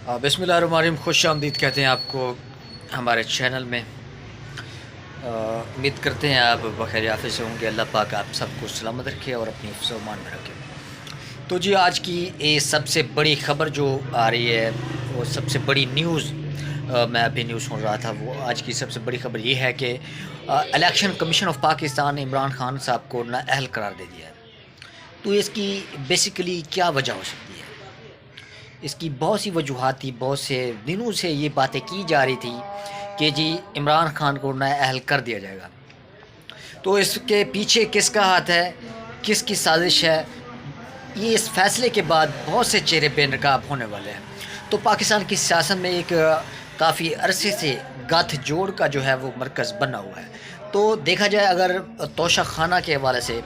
بسم اللہ الرحمن الرحیم، خوش آمدید کہتے ہیں آپ کو ہمارے چینل میں۔ امید کرتے ہیں آپ بخیر عافیت سے ہوں گے۔ اللہ پاک آپ سب کو سلامت رکھے اور اپنی حفظ و امان میں رکھے۔ تو جی، آج کی سب سے بڑی خبر جو آ رہی ہے، وہ سب سے بڑی نیوز، میں ابھی نیوز سن رہا تھا، وہ آج کی سب سے بڑی خبر یہ ہے کہ الیکشن کمیشن آف پاکستان نے عمران خان صاحب کو نااہل قرار دے دیا ہے۔ تو اس کی بیسیکلی کیا وجہ ہو سکتی ہے؟ اس کی بہت سی وجوہات تھی، بہت سے دنوں سے یہ باتیں کی جا رہی تھی کہ جی عمران خان کو نااہل کر دیا جائے گا۔ تو اس کے پیچھے کس کا ہاتھ ہے، کس کی سازش ہے، یہ اس فیصلے کے بعد بہت سے چہرے بے نقاب ہونے والے ہیں۔ تو پاکستان کی سیاست میں ایک کافی عرصے سے گاتھ جوڑ کا جو ہے وہ مرکز بنا ہوا ہے۔ تو دیکھا جائے اگر توشہ خانہ کے حوالے سے،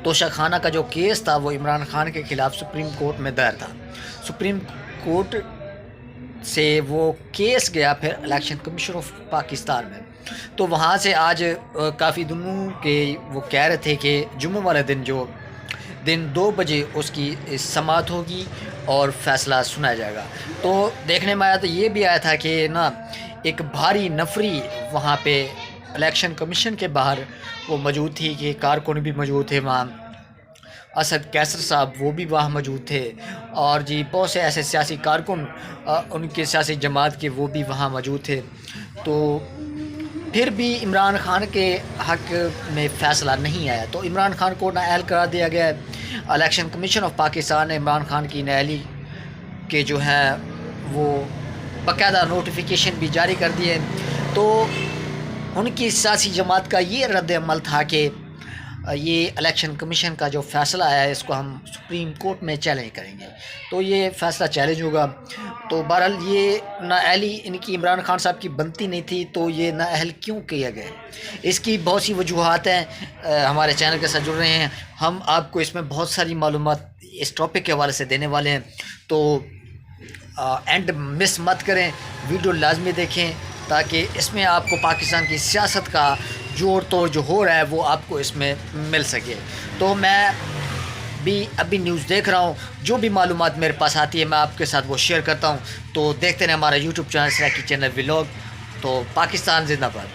توشہ خانہ کا جو کیس تھا وہ عمران خان کے خلاف سپریم کورٹ میں دائر تھا۔ سپریم کورٹ سے وہ کیس گیا پھر الیکشن کمیشن آف پاکستان میں۔ تو وہاں سے آج کافی دنوں کے وہ کہہ رہے تھے کہ جمعہ والے دن 2 بجے اس کی سماعت ہوگی اور فیصلہ سنایا جائے گا۔ تو دیکھنے میں آیا تو یہ بھی آیا تھا کہ ایک بھاری نفری وہاں پہ الیکشن کمیشن کے باہر وہ موجود تھی، کہ کارکن بھی موجود تھے وہاں، اسد کیسر صاحب وہ بھی وہاں موجود تھے، اور جی بہت سے ایسے سیاسی کارکن ان کے سیاسی جماعت کے وہ بھی وہاں موجود تھے۔ تو پھر بھی عمران خان کے حق میں فیصلہ نہیں آیا، تو عمران خان کو نااہل قرار دیا گیا ہے۔ الیکشن کمیشن آف پاکستان نے عمران خان کی نااہلی کے جو ہیں وہ باقاعدہ نوٹیفیکیشن بھی جاری کر دیے۔ تو ان کی سیاسی جماعت کا یہ رد عمل تھا کہ یہ الیکشن کمیشن کا جو فیصلہ آیا ہے اس کو ہم سپریم کورٹ میں چیلنج کریں گے۔ تو یہ فیصلہ چیلنج ہوگا۔ تو بہرحال یہ نااہلی ان کی عمران خان صاحب کی بنتی نہیں تھی، تو یہ نااہل کیوں کیا گیا؟ اس کی بہت سی وجوہات ہیں۔ ہمارے چینل کے ساتھ جڑ رہے ہیں، ہم آپ کو اس میں بہت ساری معلومات اس ٹاپک کے حوالے سے دینے والے ہیں۔ تو اینڈ مس مت کریں، ویڈیو لازمی دیکھیں، تاکہ اس میں آپ کو پاکستان کی سیاست کا جوڑ توڑ جو ہو رہا ہے وہ آپ کو اس میں مل سکے۔ تو میں بھی ابھی نیوز دیکھ رہا ہوں، جو بھی معلومات میرے پاس آتی ہے میں آپ کے ساتھ وہ شیئر کرتا ہوں۔ تو دیکھتے رہیں ہمارا YouTube channel Saraiki channel vlog. تو پاکستان زندہ باد۔